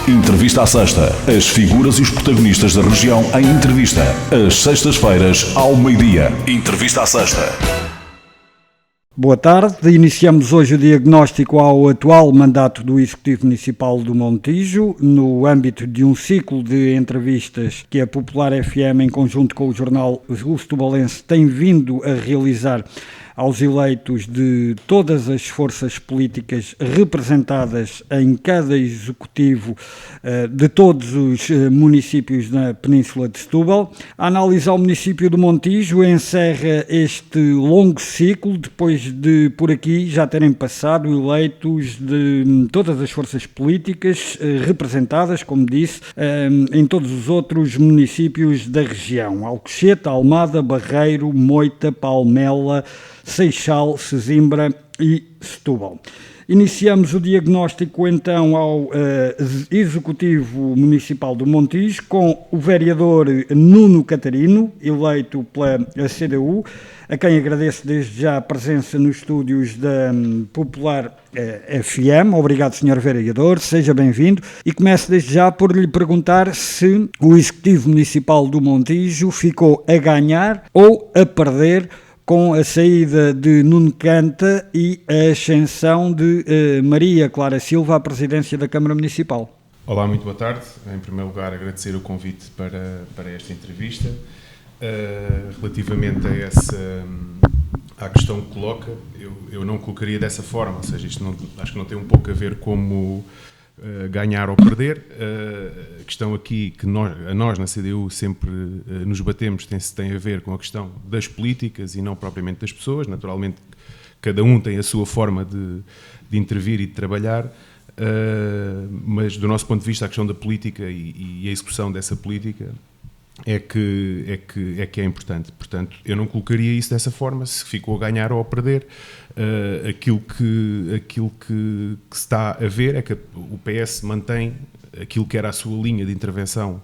Entrevista à Sexta. As figuras e os protagonistas da região em entrevista. Às sextas-feiras, ao meio-dia. Entrevista à Sexta. Boa tarde. Iniciamos hoje o diagnóstico ao atual mandato do Executivo Municipal do Montijo, no âmbito de um ciclo de entrevistas que a Popular FM, em conjunto com o jornal O Setubalense, tem vindo a realizar aos eleitos de todas as forças políticas representadas em cada executivo de todos os municípios na Península de Setúbal. A análise ao município do Montijo encerra este longo ciclo, depois de por aqui já terem passado eleitos de todas as forças políticas representadas, como disse, em todos os outros municípios da região: Alcochete, Almada, Barreiro, Moita, Palmela, Seixal, Sesimbra e Setúbal. Iniciamos o diagnóstico então ao Executivo Municipal do Montijo com o vereador Nuno Catarino, eleito pela CDU, a quem agradeço desde já a presença nos estúdios da Popular FM. Obrigado, Sr. Vereador, seja bem-vindo. E começo desde já por lhe perguntar se o Executivo Municipal do Montijo ficou a ganhar ou a perder com a saída de Nuno Canta e a ascensão de Maria Clara Silva à presidência da Câmara Municipal. Olá, muito boa tarde. Em primeiro lugar, agradecer o convite para esta entrevista. Relativamente à questão que coloca, eu não colocaria dessa forma, ou seja, isto acho que não tem um pouco a ver como ganhar ou perder. A questão aqui que nós na CDU sempre nos batemos tem a ver com a questão das políticas e não propriamente das pessoas. Naturalmente, cada um tem a sua forma de intervir e de trabalhar, mas do nosso ponto de vista a questão da política e a execução dessa política é que é importante. Portanto, eu não colocaria isso dessa forma, se ficou a ganhar ou a perder. Aquilo que se está a ver é que o PS mantém aquilo que era a sua linha de intervenção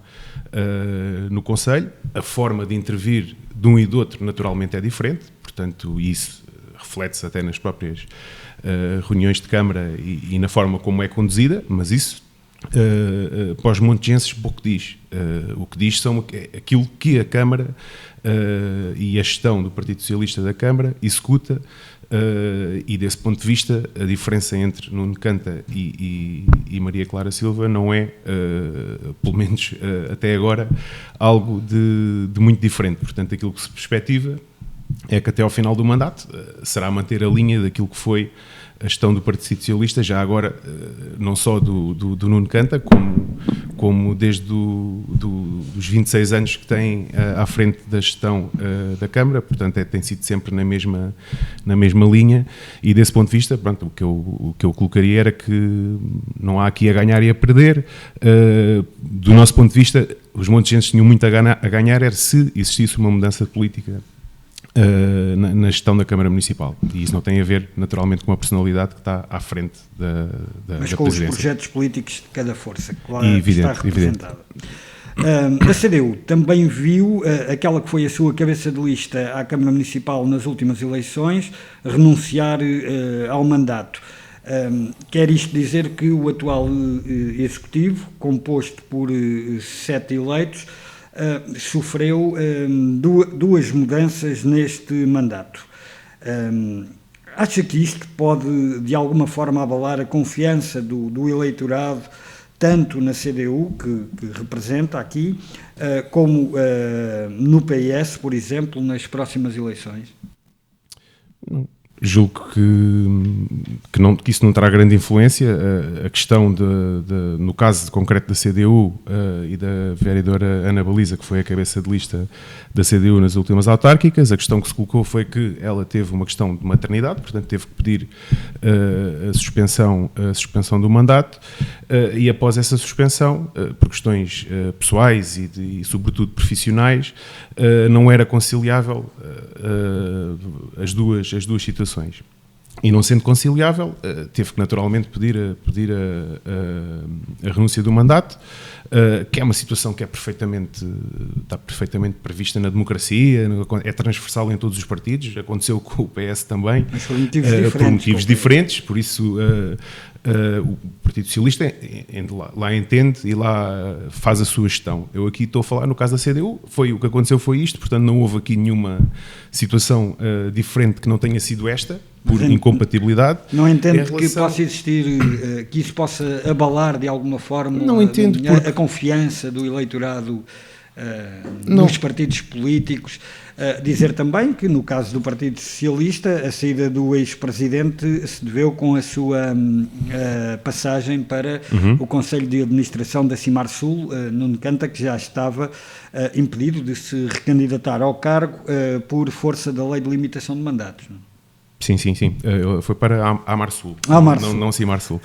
no Conselho. A forma de intervir de um e do outro naturalmente é diferente, portanto isso reflete-se até nas próprias reuniões de Câmara e na forma como é conduzida, mas isso para os montigenses pouco diz. O que diz são aquilo que a Câmara e a gestão do Partido Socialista da Câmara executa, e desse ponto de vista a diferença entre Nuno Canta e Maria Clara Silva não é, pelo menos até agora, algo de muito diferente. Portanto, aquilo que se perspectiva é que até ao final do mandato será manter a linha daquilo que foi a gestão do Partido Socialista, já agora não só do Nuno Canta, como desde os 26 anos que tem à frente da gestão da Câmara. Portanto tem sido sempre na mesma linha, e desse ponto de vista, pronto, o que eu colocaria era que não há aqui a ganhar e a perder. Do nosso ponto de vista, os montigenses tinham muito a ganhar era se existisse uma mudança política na gestão da Câmara Municipal, e isso não tem a ver naturalmente com a personalidade que está à frente da mas com presidência. Os projetos políticos de cada força que lá evidente, está representada. A CDU também viu aquela que foi a sua cabeça de lista à Câmara Municipal nas últimas eleições renunciar ao mandato. Quer isto dizer que o atual Executivo, composto por 7 eleitos, sofreu duas mudanças neste mandato. Acha que isto pode de alguma forma abalar a confiança do eleitorado, tanto na CDU, que representa aqui, como no PS, por exemplo, nas próximas eleições? Julgo que isso não terá grande influência. A questão, no caso concreto da CDU e da vereadora Ana Baliza, que foi a cabeça de lista da CDU nas últimas autárquicas, a questão que se colocou foi que ela teve uma questão de maternidade, portanto teve que pedir a suspensão do mandato, e após essa suspensão, por questões pessoais e sobretudo profissionais, não era conciliável as duas situações. E não sendo conciliável, teve que naturalmente pedir a renúncia do mandato, que é uma situação que está perfeitamente prevista na democracia, é transversal em todos os partidos, aconteceu com o PS também, mas por motivos diferentes, por isso Partido Socialista lá entende e lá faz a sua gestão. Eu aqui estou a falar no caso da CDU, o que aconteceu foi isto, portanto não houve aqui nenhuma situação diferente que não tenha sido esta, por incompatibilidade. Não entendo que possa existir, que isso possa abalar de alguma forma a confiança do eleitorado nos partidos políticos. Dizer também que, no caso do Partido Socialista, a saída do ex-presidente se deveu com a sua passagem para o Conselho de Administração da Cimar Sul, Nuno Canta, que já estava impedido de se recandidatar ao cargo por força da lei de limitação de mandatos. Não? Sim. Foi para a Marsul. Não Cimar Sul.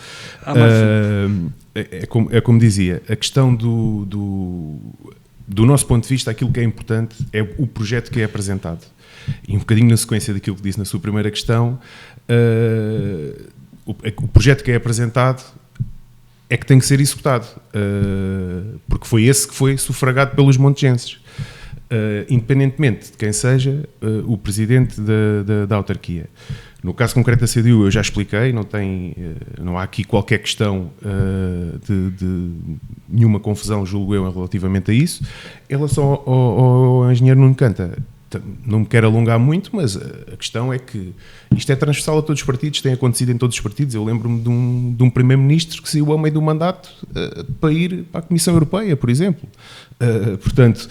É como dizia, a questão do nosso ponto de vista, aquilo que é importante é o projeto que é apresentado. E um bocadinho na sequência daquilo que disse na sua primeira questão, o projeto que é apresentado é que tem que ser executado, porque foi esse que foi sufragado pelos montejenses. Independentemente de quem seja o presidente da autarquia. No caso concreto da CDU, eu já expliquei, não há aqui qualquer questão de nenhuma confusão, julgo eu, relativamente a isso. Em relação ao engenheiro Nuno Canta, não me quero alongar muito, mas a questão é que isto é transversal a todos os partidos, tem acontecido em todos os partidos. Eu lembro-me de um primeiro-ministro que saiu ao meio do mandato para ir para a Comissão Europeia, por exemplo. Portanto,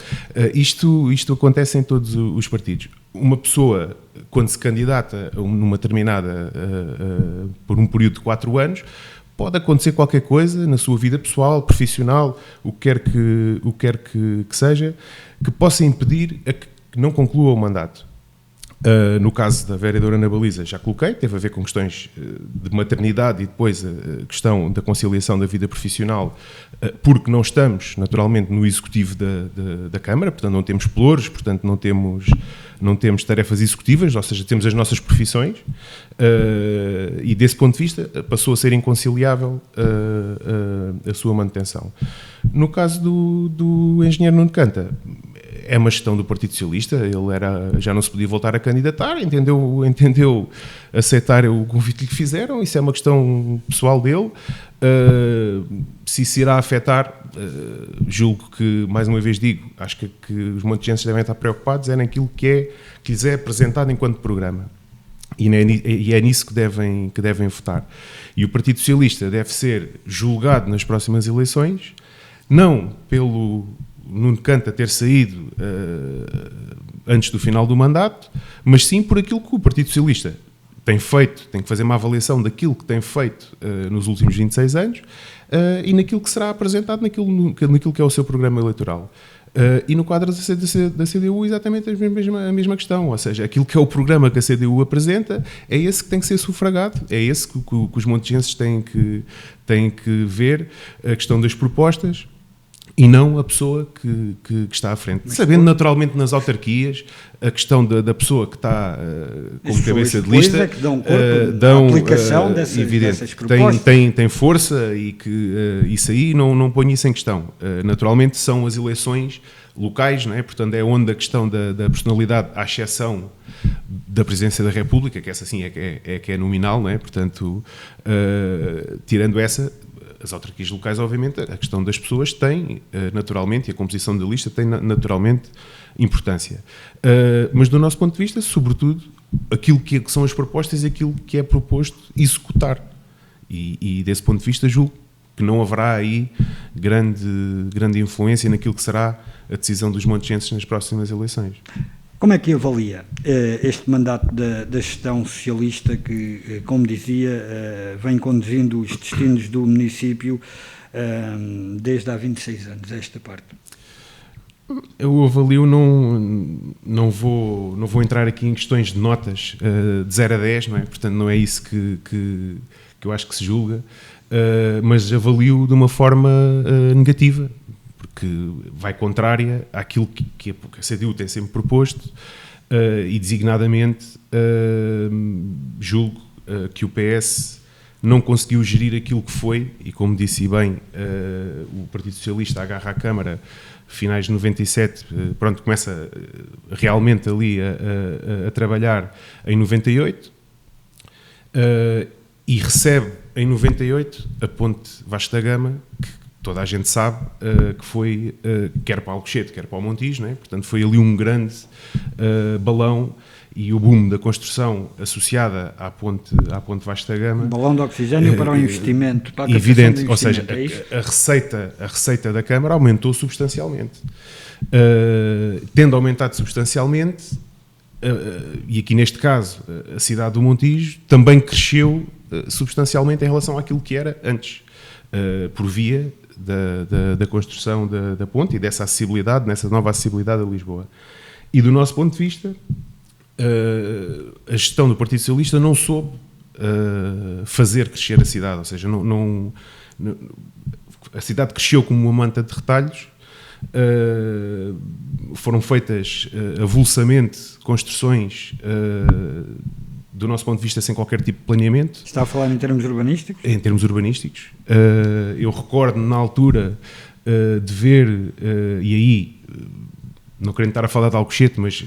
isto acontece em todos os partidos. Uma pessoa, quando se candidata numa determinada, por um período de 4 anos, pode acontecer qualquer coisa na sua vida pessoal, profissional, o que quer que seja, que possa impedir que não conclua o mandato. No caso da vereadora Ana Baliza, já coloquei, teve a ver com questões de maternidade e depois a questão da conciliação da vida profissional, porque não estamos, naturalmente, no executivo da Câmara, portanto não temos pelouros, portanto não temos tarefas executivas, ou seja, temos as nossas profissões, e desse ponto de vista passou a ser inconciliável a sua manutenção. No caso do engenheiro Nuno Canta, é uma gestão do Partido Socialista, ele já não se podia voltar a candidatar, entendeu aceitar o convite que lhe fizeram, isso é uma questão pessoal dele. Se isso irá afetar, julgo que, mais uma vez digo, acho que os montejenses devem estar preocupados naquilo que lhes é apresentado enquanto programa. E é nisso que devem votar. E o Partido Socialista deve ser julgado nas próximas eleições, não pelo Nuno Canta ter saído antes do final do mandato, mas sim por aquilo que o Partido Socialista tem feito, tem que fazer uma avaliação daquilo que tem feito nos últimos 26 anos e naquilo que será apresentado naquilo que é o seu programa eleitoral. E no quadro da CDU exatamente a mesma questão, ou seja, aquilo que é o programa que a CDU apresenta é esse que tem que ser sufragado, é esse que os montejenses têm que ver, a questão das propostas, e não a pessoa que está à frente. Mas sabendo naturalmente nas autarquias a questão da pessoa que está como cabeça de lista, é que dão corpo à aplicação dessas propostas. Tem força e que isso aí não ponho isso em questão. Naturalmente são as eleições locais, não é? Portanto é onde a questão da personalidade, à exceção da Presidência da República, que essa sim é que é nominal, não é? Portanto, tirando essa, as autarquias locais, obviamente, a questão das pessoas tem, naturalmente, e a composição da lista tem, naturalmente, importância. Mas, do nosso ponto de vista, sobretudo, aquilo que são as propostas e aquilo que é proposto executar. E desse ponto de vista, julgo que não haverá aí grande influência naquilo que será a decisão dos montejenses nas próximas eleições. Como é que avalia este mandato da gestão socialista que, como dizia, vem conduzindo os destinos do município desde há 26 anos, esta parte? Eu avalio, não vou entrar aqui em questões de notas de 0 a 10, não é? Portanto, não é isso que eu acho que se julga, mas avalio de uma forma negativa, porque vai contrária àquilo que a CDU tem sempre proposto e, designadamente, julgo que o PS não conseguiu gerir aquilo que foi, e como disse bem, o Partido Socialista agarra a Câmara finais de 97, pronto, começa realmente ali a trabalhar em 98 e recebe em 98, a ponte Vasco da Gama, que toda a gente sabe que foi, quer para Alcochete, quer para o Montijo, não é? Portanto foi ali um grande balão, e o boom da construção associada à ponte Vasco da Gama. Um balão de oxigênio para o investimento, para a evidente, captação ou seja, de investimento, a receita da Câmara aumentou substancialmente. Tendo aumentado substancialmente, e aqui neste caso a cidade do Montijo também cresceu substancialmente em relação àquilo que era antes, por via da construção da ponte e dessa acessibilidade, nessa nova acessibilidade a Lisboa. E do nosso ponto de vista, a gestão do Partido Socialista não soube fazer crescer a cidade, ou seja, a cidade cresceu como uma manta de retalhos, foram feitas avulsamente construções do nosso ponto de vista sem qualquer tipo de planeamento. Está a falar em termos urbanísticos? Em termos urbanísticos. Eu recordo na altura de ver, e aí não querendo estar a falar de Alcochete, mas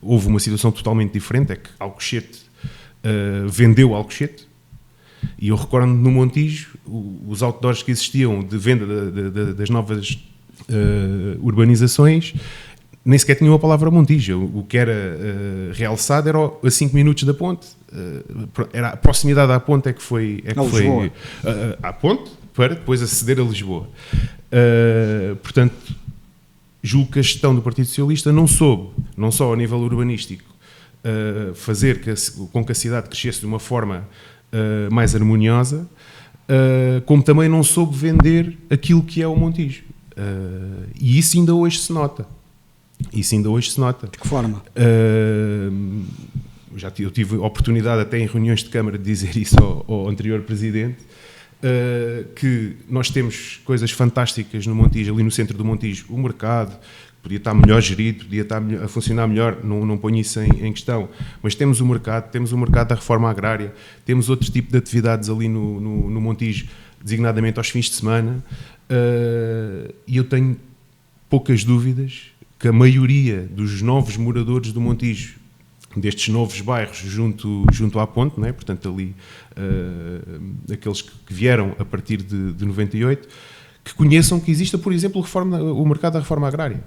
houve uma situação totalmente diferente, é que Alcochete vendeu Alcochete, e eu recordo no Montijo, os outdoors que existiam de venda das novas urbanizações, nem sequer tinham a palavra Montijo. O que era realçado era a 5 minutos da ponte, era a proximidade à ponte que foi à ponte, para depois aceder a Lisboa. Portanto, julgo que a gestão do Partido Socialista não soube, não só a nível urbanístico, fazer com que a cidade crescesse de uma forma mais harmoniosa, como também não soube vender aquilo que é o Montijo. E isso ainda hoje se nota. De que forma? Eu tive a oportunidade até em reuniões de Câmara de dizer isso ao anterior Presidente, que nós temos coisas fantásticas no Montijo, ali no centro do Montijo, o mercado, podia estar melhor gerido, podia estar a funcionar melhor, não ponho isso em questão, mas temos o mercado da reforma agrária, temos outro tipo de atividades ali no Montijo, designadamente aos fins de semana, e eu tenho poucas dúvidas que a maioria dos novos moradores do Montijo, destes novos bairros junto à ponte, não é? Portanto ali aqueles que vieram a partir de 98, que conheçam que exista, por exemplo, o mercado da reforma agrária.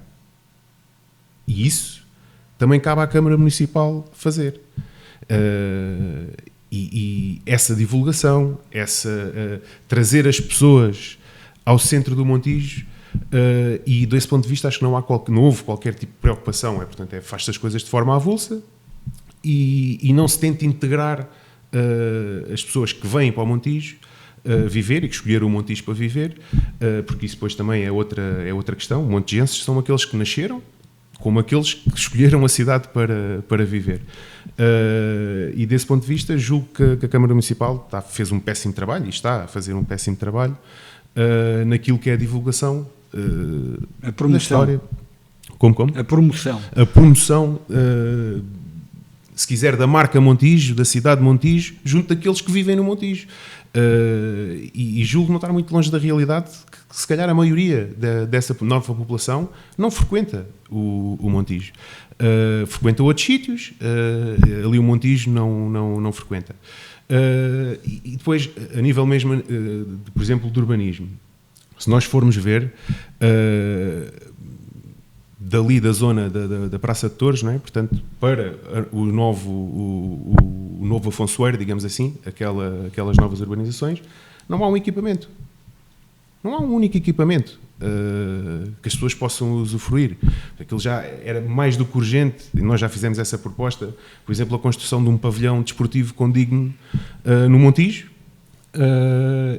E isso também cabe à Câmara Municipal fazer. E essa divulgação, trazer as pessoas ao centro do Montijo, e desse ponto de vista acho que não houve qualquer tipo de preocupação. Portanto, faz-se as coisas de forma avulsa e não se tenta integrar as pessoas que vêm para o Montijo viver e que escolheram o Montijo para viver, porque isso depois também é outra questão. Montijenses são aqueles que nasceram, como aqueles que escolheram a cidade para viver. E desse ponto de vista julgo que a Câmara Municipal fez um péssimo trabalho, e está a fazer um péssimo trabalho naquilo que é a divulgação a promoção. da história. Como? A promoção. A promoção, se quiser, da marca Montijo, da cidade de Montijo, junto daqueles que vivem no Montijo. E julgo não estar muito longe da realidade, que se calhar a maioria dessa nova população não frequenta o Montijo. Frequenta outros sítios, ali o Montijo não frequenta. E depois, a nível mesmo, por exemplo, do urbanismo, se nós formos ver, dali da zona da Praça de Torres, não é? Portanto, para o novo Afonsoeiro, digamos assim, aquelas novas urbanizações, não há um equipamento. Não há um único equipamento que as pessoas possam usufruir. Aquilo já era mais do que urgente, e nós já fizemos essa proposta, por exemplo, a construção de um pavilhão desportivo condigno no Montijo,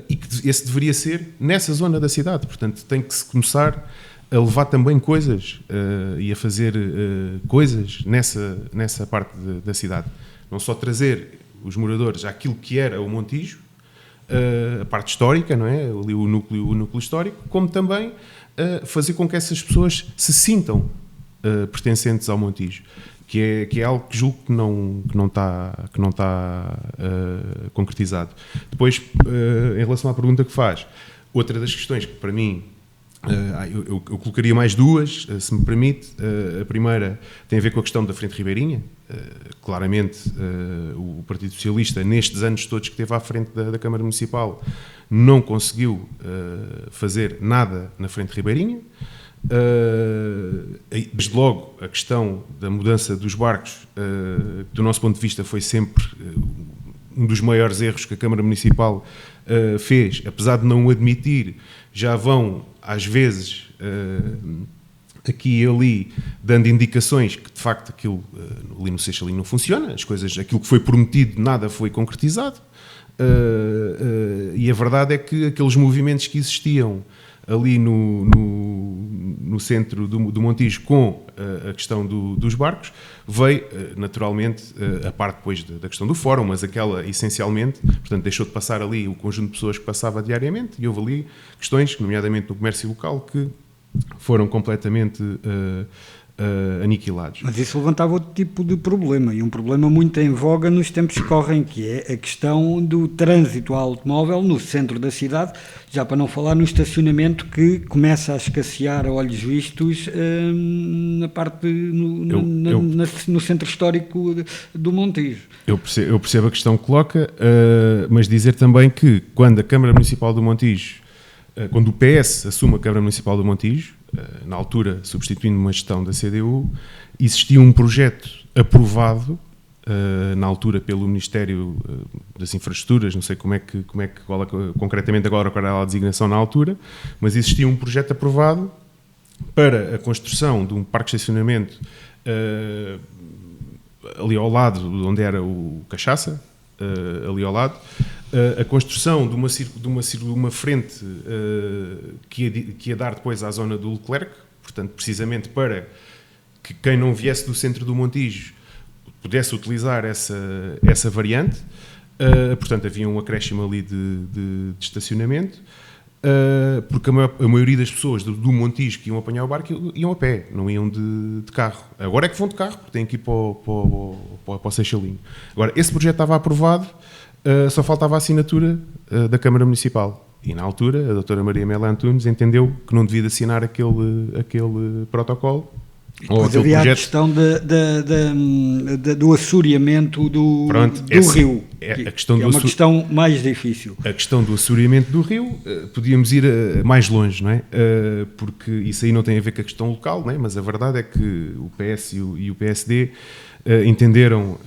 e que esse deveria ser nessa zona da cidade. Portanto, tem que se começar a levar também coisas e a fazer coisas nessa parte da cidade. Não só trazer os moradores àquilo que era o Montijo, a parte histórica, não é? Ali o núcleo histórico, como também fazer com que essas pessoas se sintam pertencentes ao Montijo, que é algo que julgo que não está concretizado. Depois, em relação à pergunta que faz, outra das questões que para mim Eu colocaria mais duas, se me permite. A primeira tem a ver com a questão da Frente Ribeirinha. Claramente, o Partido Socialista, nestes anos todos que esteve à frente da Câmara Municipal, não conseguiu fazer nada na Frente Ribeirinha. Desde logo, a questão da mudança dos barcos, do nosso ponto de vista, foi sempre um dos maiores erros que a Câmara Municipal fez, apesar de não o admitir. Já vão, às vezes, aqui e ali, dando indicações que, de facto, aquilo ali no Seixalim não funciona, aquilo que foi prometido, nada foi concretizado, e a verdade é que aqueles movimentos que existiam ali no centro do Montijo com a questão dos barcos, veio naturalmente a parte depois da questão do fórum, mas aquela essencialmente, portanto deixou de passar ali o conjunto de pessoas que passava diariamente, e houve ali questões, nomeadamente no comércio local, que foram completamente aniquilados. Mas isso levantava outro tipo de problema, e um problema muito em voga nos tempos que correm, que é a questão do trânsito automóvel no centro da cidade, já para não falar no estacionamento, que começa a escassear a olhos vistos na parte no centro histórico do Montijo. Eu percebo a questão que coloca, mas dizer também que quando a Câmara Municipal do Montijo, quando o PS assume a Câmara Municipal do Montijo, na altura substituindo uma gestão da CDU, existia um projeto aprovado na altura pelo Ministério das Infraestruturas, não sei concretamente qual era a designação na altura, mas existia um projeto aprovado para a construção de um parque de estacionamento ali ao lado onde era o Cachaça, ali ao lado, a construção de uma frente que ia dar depois à zona do Leclerc, portanto, precisamente para que quem não viesse do centro do Montijo pudesse utilizar essa variante. Portanto, havia um acréscimo ali de estacionamento, porque a maioria das pessoas do Montijo que iam apanhar o barco iam a pé, não iam de carro. Agora é que vão de carro, porque têm que ir para o Seixalim. Agora, esse projeto estava aprovado, só faltava a assinatura da Câmara Municipal. E na altura, a doutora Maria Mela Antunes entendeu que não devia assinar aquele protocolo. Depois havia projeto. A questão do assoreamento do rio, é uma questão mais difícil. A questão do assoreamento do rio, podíamos ir mais longe, não é? Porque isso aí não tem a ver com a questão local, não é? Mas a verdade é que o PS e o PSD entenderam,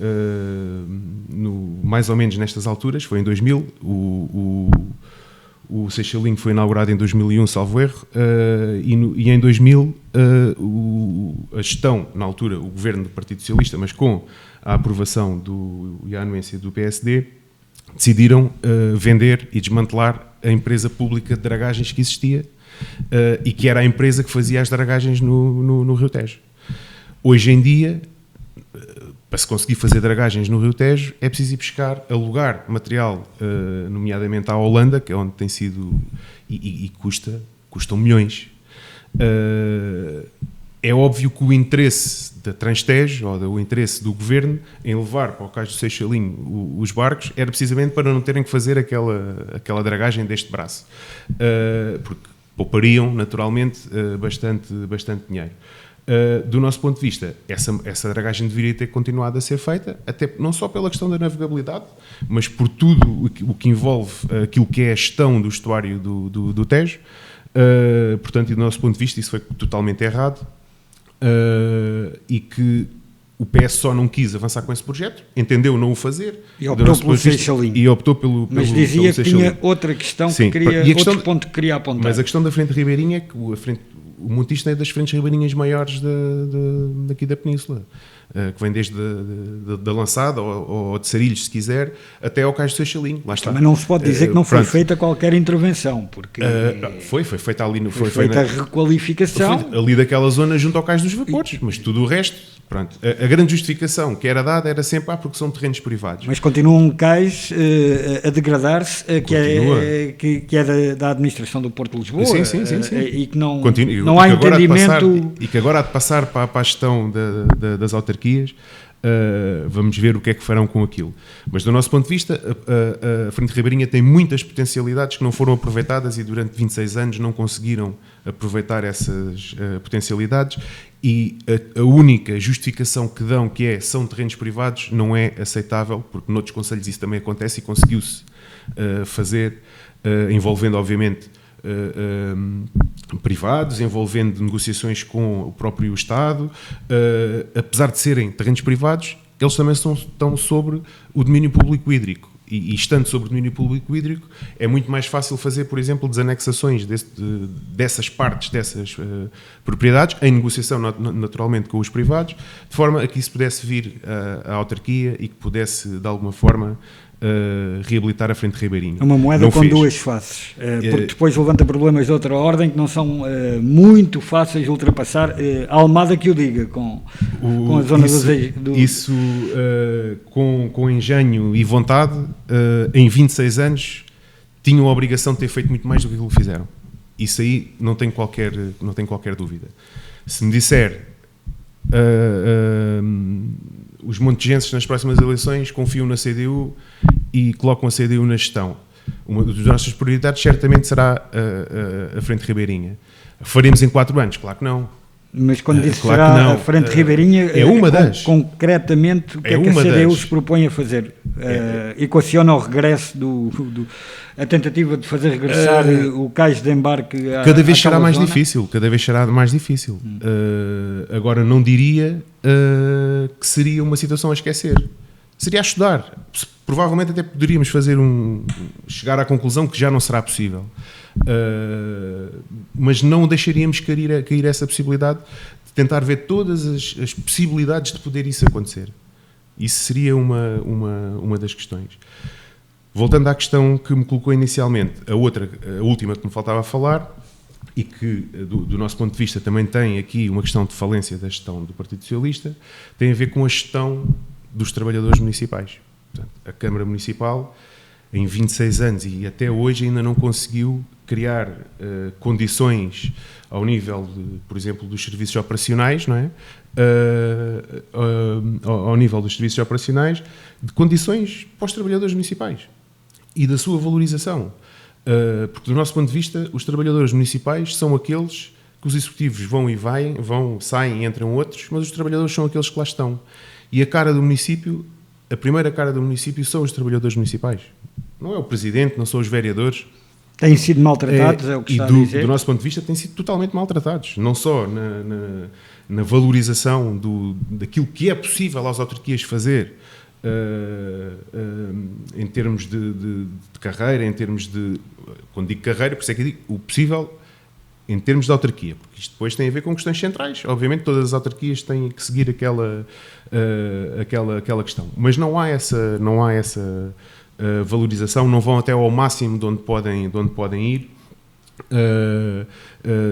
mais ou menos nestas alturas, foi em 2000, o Seixalim foi inaugurado em 2001, salvo erro, e em 2000 a gestão, na altura, o governo do Partido Socialista, mas com a aprovação e a anuência do PSD, decidiram vender e desmantelar a empresa pública de dragagens que existia e que era a empresa que fazia as dragagens no Rio Tejo. Hoje em dia, para se conseguir fazer dragagens no Rio Tejo, é preciso ir buscar, alugar material, nomeadamente à Holanda, que é onde tem sido, e custam milhões. É óbvio que o interesse da Transtejo, ou o interesse do governo, em levar para o cais do Seixalim os barcos, era precisamente para não terem que fazer aquela dragagem deste braço. Porque poupariam, naturalmente, bastante dinheiro. Do nosso ponto de vista, essa dragagem deveria ter continuado a ser feita, até não só pela questão da navegabilidade, mas por tudo o que envolve aquilo que é a gestão do estuário do Tejo. Portanto, e do nosso ponto de vista, isso foi totalmente errado, e que o PS só não quis avançar com esse projeto, entendeu não o fazer, e optou pelo Seixalim. E optou pelo Mas dizia que tinha outra questão, outro ponto que queria apontar. Mas a questão da Frente Ribeirinha é que o Montijo é das frentes ribeirinhas maiores daqui da Península, que vem desde da Lançada ou de Sarilhos, se quiser, até ao cais do Seixalim. Lá está. Mas não se pode dizer que não foi feita qualquer intervenção, porque foi feita ali, foi feita a requalificação ali daquela zona junto ao cais dos vapores, mas tudo o resto. Pronto. A grande justificação que era dada era sempre porque são terrenos privados. Mas continua um cais a degradar-se, que é da administração do Porto de Lisboa. Sim. E que não há entendimento. E que agora há de passar para a gestão das autarquias. vamos ver o que é que farão com aquilo. Mas do nosso ponto de vista, a Frente Ribeirinha tem muitas potencialidades que não foram aproveitadas e durante 26 anos não conseguiram aproveitar essas potencialidades, e a única justificação que dão, que são terrenos privados, não é aceitável, porque noutros concelhos isso também acontece e conseguiu-se fazer, envolvendo obviamente privados, envolvendo negociações com o próprio Estado. Apesar de serem terrenos privados, eles também estão sobre o domínio público hídrico. E estando sobre o domínio público hídrico, é muito mais fácil fazer, por exemplo, desanexações dessas partes, dessas propriedades, em negociação naturalmente com os privados, de forma a que isso pudesse vir à autarquia e que pudesse, de alguma forma, reabilitar a Frente Ribeirinha. É uma moeda com duas faces, porque depois levanta problemas de outra ordem que não são muito fáceis de ultrapassar. A Almada que o diga, com a zona do... Isso, com engenho e vontade, em 26 anos, tinham a obrigação de ter feito muito mais do que aquilo que fizeram. Isso aí não tem qualquer dúvida. Se me disser... os montigenses nas próximas eleições confiam na CDU e colocam a CDU na gestão. Uma das nossas prioridades certamente será a Frente Ribeirinha. Faremos em 4 anos? Claro que não. Mas quando disse claro será a Frente Ribeirinha, é uma das. Concretamente, o que é que a CDU se propõe a fazer? Equaciona o regresso a tentativa de fazer regressar o cais de embarque cada vez será mais difícil, agora não diria que seria uma situação a esquecer, seria a estudar. Provavelmente até poderíamos chegar à conclusão que já não será possível, mas não deixaríamos cair essa possibilidade de tentar ver todas as possibilidades de poder isso acontecer. Isso seria uma das questões. Voltando à questão que me colocou inicialmente, a última que me faltava a falar, e que, do nosso ponto de vista, também tem aqui uma questão de falência da gestão do Partido Socialista, tem a ver com a gestão dos trabalhadores municipais. Portanto, a Câmara Municipal, em 26 anos e até hoje, ainda não conseguiu criar condições ao nível, por exemplo, dos serviços operacionais, não é? Ao nível dos serviços operacionais, de condições para os trabalhadores municipais e da sua valorização. Porque, do nosso ponto de vista, os trabalhadores municipais são aqueles que os executivos vão e saem, entram outros, mas os trabalhadores são aqueles que lá estão. E a cara do município, a primeira cara do município são os trabalhadores municipais. Não é o presidente, não são os vereadores. Têm sido maltratados, é o que está a dizer. Do nosso ponto de vista, têm sido totalmente maltratados. Não só na valorização daquilo que é possível às autarquias fazer, em termos de carreira, em termos de... Quando digo carreira, por isso é que eu digo o possível em termos de autarquia, porque isto depois tem a ver com questões centrais. Obviamente todas as autarquias têm que seguir aquela questão. Mas não há essa valorização, não vão até ao máximo de onde podem ir,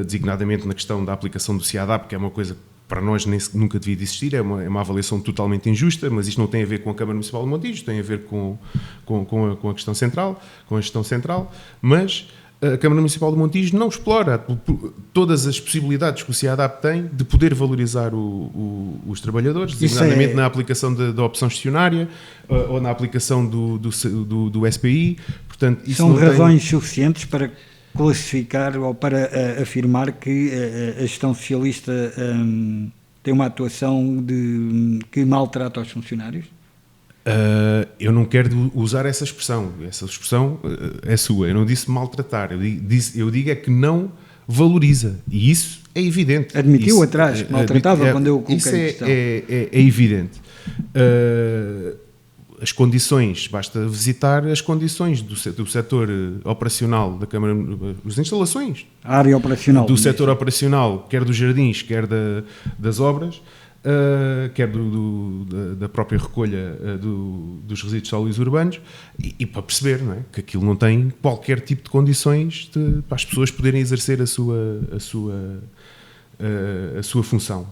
designadamente na questão da aplicação do CIADAP, que é uma coisa que para nós nunca devia de existir, é uma avaliação totalmente injusta, mas isto não tem a ver com a Câmara Municipal de Montijo, tem a ver com a questão central, com a gestão central, mas a Câmara Municipal de Montijo não explora todas as possibilidades que o CIADAP tem de poder valorizar os trabalhadores, designadamente na aplicação da opção gestionária ou na aplicação do SPI. Portanto, isso são razões suficientes para classificar ou para afirmar que a gestão socialista tem uma atuação que maltrata os funcionários? Eu não quero usar essa expressão é sua, eu não disse maltratar, eu digo é que não valoriza, e isso é evidente. Admitiu isso, atrás que maltratava quando eu coloquei a questão. É evidente. As condições, basta visitar as condições do setor operacional da Câmara, as instalações. A área operacional. Do setor operacional, quer dos jardins, quer das obras, quer da própria recolha dos resíduos sólidos urbanos, e para perceber, não é, que aquilo não tem qualquer tipo de condições para as pessoas poderem exercer a sua função.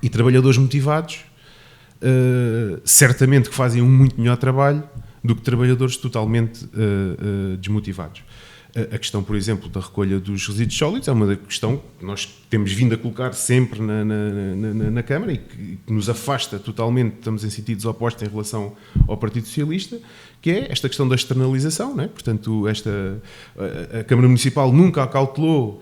E trabalhadores motivados, certamente que fazem um muito melhor trabalho do que trabalhadores totalmente desmotivados. A questão, por exemplo, da recolha dos resíduos sólidos é uma questão que nós temos vindo a colocar sempre na Câmara e que nos afasta totalmente, estamos em sentidos opostos em relação ao Partido Socialista, que é esta questão da externalização, não é? Portanto, a Câmara Municipal nunca acautelou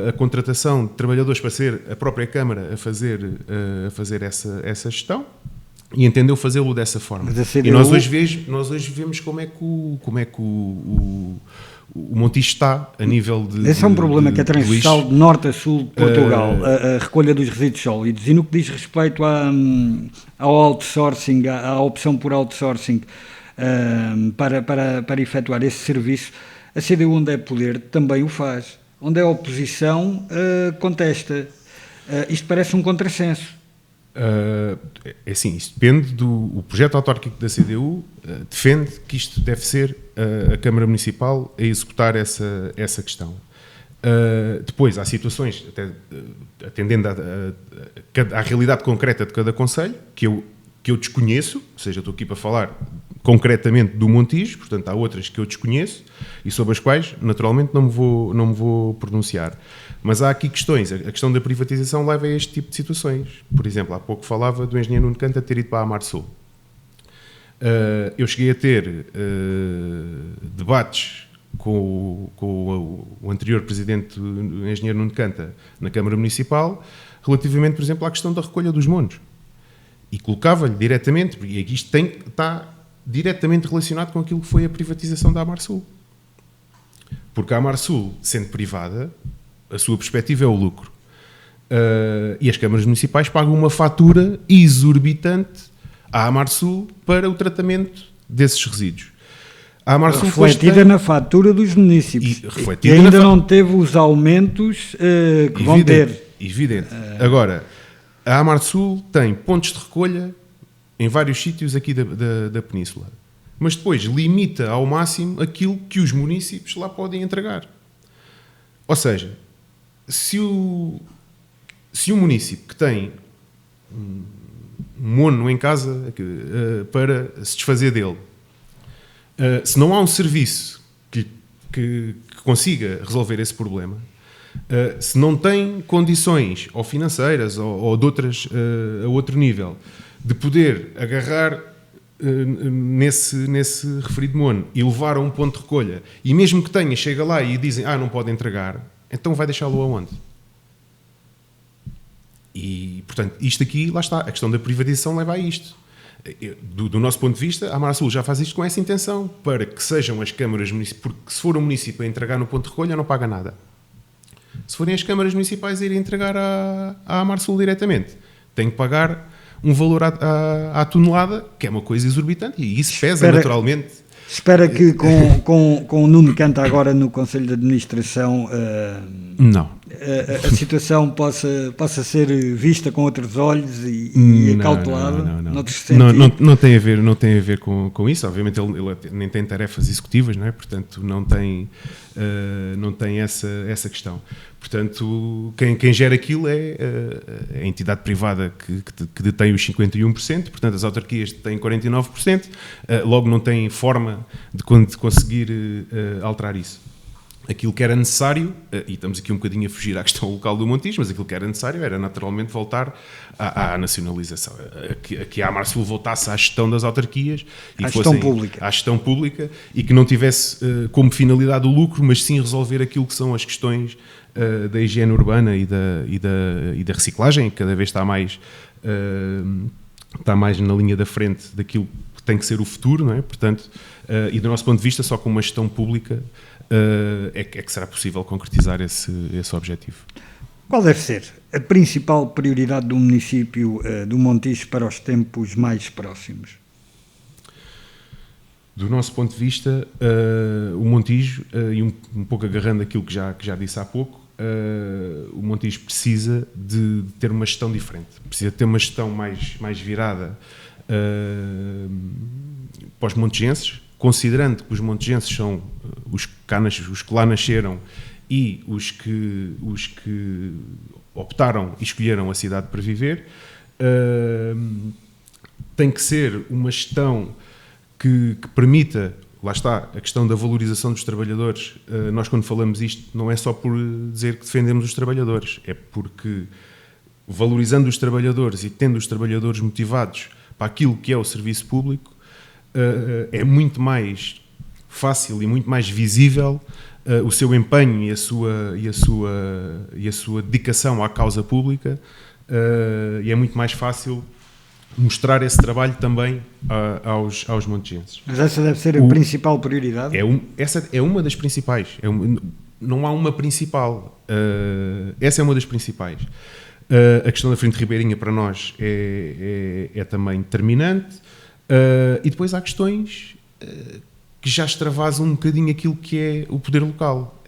a contratação de trabalhadores para ser a própria Câmara a fazer essa gestão. E entendeu fazê-lo dessa forma. E nós hoje vemos como é que o Montijo está a nível de... Esse é um problema que é transversal de norte a sul de Portugal, a recolha dos resíduos sólidos. E no que diz respeito ao outsourcing, à opção por outsourcing para efetuar esse serviço, a CDU, onde é poder, também o faz. Onde é oposição, contesta. Isto parece um contrassenso. É assim, isso depende o projeto autárquico da CDU defende que isto deve ser a Câmara Municipal a executar essa questão. Depois, há situações, até atendendo à realidade concreta de cada concelho, que eu desconheço, ou seja, estou aqui para falar concretamente do Montijo, portanto há outras que eu desconheço e sobre as quais, naturalmente, não me vou pronunciar. Mas há aqui questões. A questão da privatização leva a este tipo de situações. Por exemplo, há pouco falava do engenheiro Nuno Canta ter ido para a Amarsul. Eu cheguei a ter debates com o anterior presidente, o engenheiro Nuno Canta, na Câmara Municipal, relativamente, por exemplo, à questão da recolha dos monos. E colocava-lhe diretamente, porque isto está diretamente relacionado com aquilo que foi a privatização da Amarsul. Porque a Amarsul, sendo privada, a sua perspectiva é o lucro. E as câmaras municipais pagam uma fatura exorbitante à Amarsul para o tratamento desses resíduos. A Amarsul refletida na fatura dos municípios. E ainda não teve os aumentos que vão ter. Evidente. Agora, a Amarsul tem pontos de recolha em vários sítios aqui da Península. Mas depois limita ao máximo aquilo que os municípios lá podem entregar. Ou seja, se um município que tem um mono em casa para se desfazer dele, se não há um serviço que consiga resolver esse problema, se não tem condições ou financeiras ou de outras a outro nível de poder agarrar nesse referido mono e levar a um ponto de recolha, e mesmo que tenha, chega lá e dizem não pode entregar, então vai deixá-lo aonde? E, portanto, isto aqui, lá está, a questão da privatização leva a isto. Do nosso ponto de vista, a Amarsul já faz isto com essa intenção, para que sejam as câmaras municipais, porque se for um município a entregar no ponto de recolha, não paga nada. Se forem as câmaras municipais a irem entregar à Amarsul diretamente, tem que pagar um valor à tonelada, que é uma coisa exorbitante, e isso pesa naturalmente. Espera que com o Nuno Canta agora no Conselho de Administração a situação possa ser vista com outros olhos e acautelada noutros sentidos. Não tem a ver com isso. Obviamente ele nem tem tarefas executivas, não é? Portanto não tem essa questão. Portanto, quem gera aquilo é a entidade privada que detém os 51%, portanto as autarquias têm 49%, logo não têm forma de conseguir alterar isso. Aquilo que era necessário, e estamos aqui um bocadinho a fugir à questão local do Montijo, mas aquilo que era necessário era naturalmente voltar à nacionalização, que a Amarsul voltasse à gestão das autarquias e à gestão pública e que não tivesse como finalidade o lucro, mas sim resolver aquilo que são as questões da higiene urbana e da reciclagem, que cada vez está mais na linha da frente daquilo que tem que ser o futuro, não é? Portanto, e do nosso ponto de vista, só com uma gestão pública é que será possível concretizar esse objetivo. Qual deve ser a principal prioridade do município do Montijo para os tempos mais próximos? Do nosso ponto de vista, o Montijo, e um pouco agarrando aquilo que já disse há pouco, o Montijo precisa de ter uma gestão diferente, precisa ter uma gestão mais virada para os montijenses, considerando que os montijenses são os que lá nasceram e os que optaram e escolheram a cidade para viver. Tem que ser uma gestão que permita, lá está, a questão da valorização dos trabalhadores. Nós, quando falamos isto, não é só por dizer que defendemos os trabalhadores, é porque valorizando os trabalhadores e tendo os trabalhadores motivados para aquilo que é o serviço público, é muito mais fácil e muito mais visível o seu empenho e a sua dedicação à causa pública, e é muito mais fácil mostrar esse trabalho também aos montigenses. Mas essa deve ser a principal prioridade? Essa é uma das principais. Não há uma principal. Essa é uma das principais. A questão da Frente Ribeirinha para nós é também determinante. E depois há questões que já extravasam um bocadinho aquilo que é o poder local.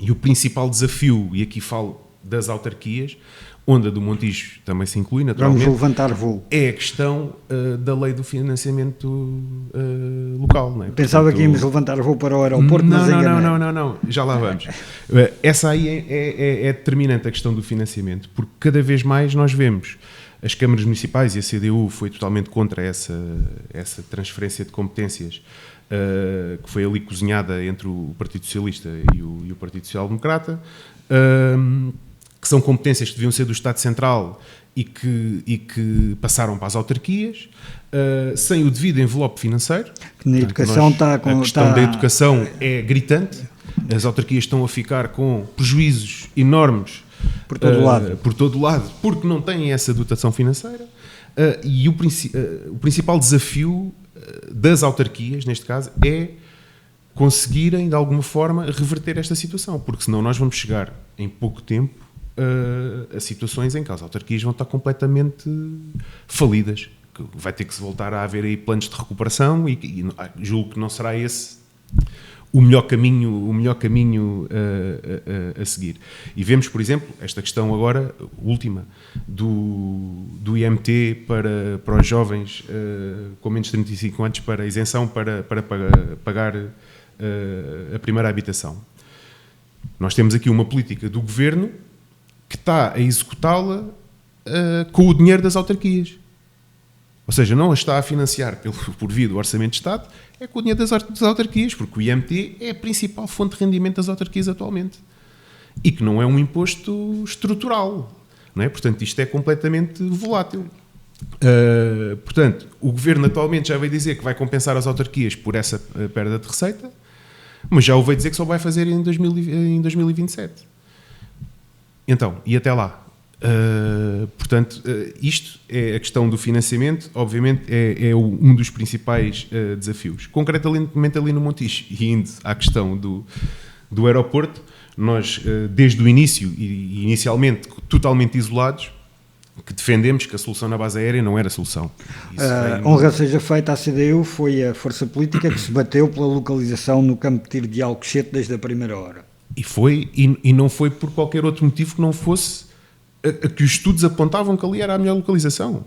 E o principal desafio, e aqui falo das autarquias, onde a do Montijo também se inclui, naturalmente. Vamos levantar voo. É a questão da lei do financiamento local. Não é? Pensava que íamos levantar voo para o aeroporto, mas não, já lá vamos. Essa aí é determinante, a questão do financiamento, porque cada vez mais nós vemos as câmaras municipais, e a CDU foi totalmente contra essa transferência de competências que foi ali cozinhada entre o Partido Socialista e o Partido Social Democrata, que são competências que deviam ser do Estado Central e que passaram para as autarquias, sem o devido envelope financeiro. Na educação a questão da educação é gritante. As autarquias estão a ficar com prejuízos enormes por todo lado, porque não têm essa dotação financeira. E o principal desafio das autarquias, neste caso, é conseguirem, de alguma forma, reverter esta situação, porque senão nós vamos chegar, em pouco tempo, a situações em que as autarquias vão estar completamente falidas. Vai ter que se voltar a haver aí planos de recuperação e julgo que não será esse o melhor caminho a seguir. E vemos, por exemplo, esta questão agora, última, do IMT para os jovens com menos de 35 anos, para isenção para pagar a primeira habitação. Nós temos aqui uma política do Governo que está a executá-la com o dinheiro das autarquias. Ou seja, não a está a financiar por via do Orçamento de Estado, é com o dinheiro das autarquias, porque o IMT é a principal fonte de rendimento das autarquias atualmente. E que não é um imposto estrutural. Não é? Portanto, isto é completamente volátil. Portanto, o Governo atualmente já veio dizer que vai compensar as autarquias por essa perda de receita, mas já o veio dizer que só vai fazer em 2027. Então, e até lá? Portanto, isto é a questão do financiamento, obviamente é um dos principais desafios. Concretamente ali no Montijo, e indo à questão do aeroporto, nós desde o início, e inicialmente totalmente isolados, que defendemos que a solução na base aérea não era a solução. Honra seja feita à CDU, foi a força política que se bateu pela localização no campo de tiro de Alcochete desde a primeira hora. E não foi por qualquer outro motivo que não fosse a que os estudos apontavam que ali era a melhor localização.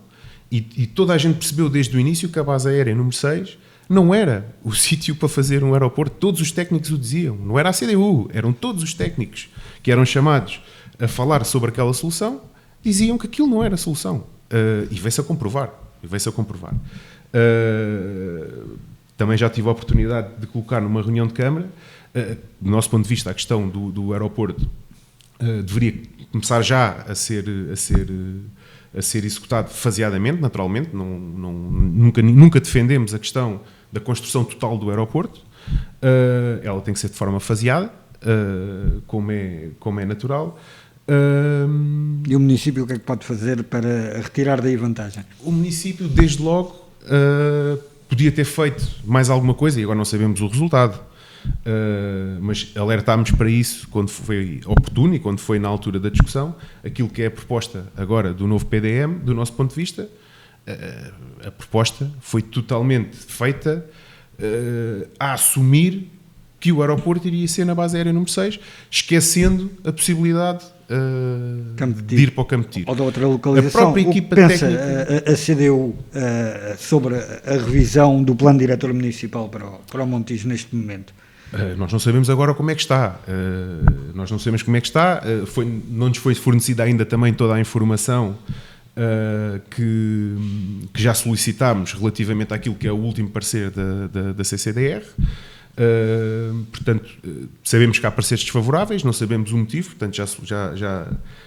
E toda a gente percebeu desde o início que a base aérea número 6 não era o sítio para fazer um aeroporto. Todos os técnicos o diziam. Não era a CDU, eram todos os técnicos que eram chamados a falar sobre aquela solução, diziam que aquilo não era a solução. E veio-se a comprovar. Também já tive a oportunidade de colocar numa reunião de Câmara, do nosso ponto de vista, a questão do aeroporto deveria começar já a ser executado faseadamente, naturalmente. Nunca defendemos a questão da construção total do aeroporto. Ela tem que ser de forma faseada, como é natural. E o município o que é que pode fazer para retirar daí vantagem? O município, desde logo, podia ter feito mais alguma coisa, e agora não sabemos o resultado. Mas alertámos para isso quando foi oportuno e quando foi na altura da discussão. Aquilo que é a proposta agora do novo PDM, do nosso ponto de vista, a proposta foi totalmente feita a assumir que o aeroporto iria ser na base aérea número 6, esquecendo a possibilidade de ir para o campo de tiro. Ou da outra localização. A própria equipa pensa técnica... a CDU sobre a revisão do plano diretor municipal para o Montijo neste momento? Nós não sabemos agora como é que está. Não nos foi fornecida ainda também toda a informação que já solicitámos relativamente àquilo que é o último parecer da CCDR. Portanto, sabemos que há pareceres desfavoráveis, não sabemos o motivo, portanto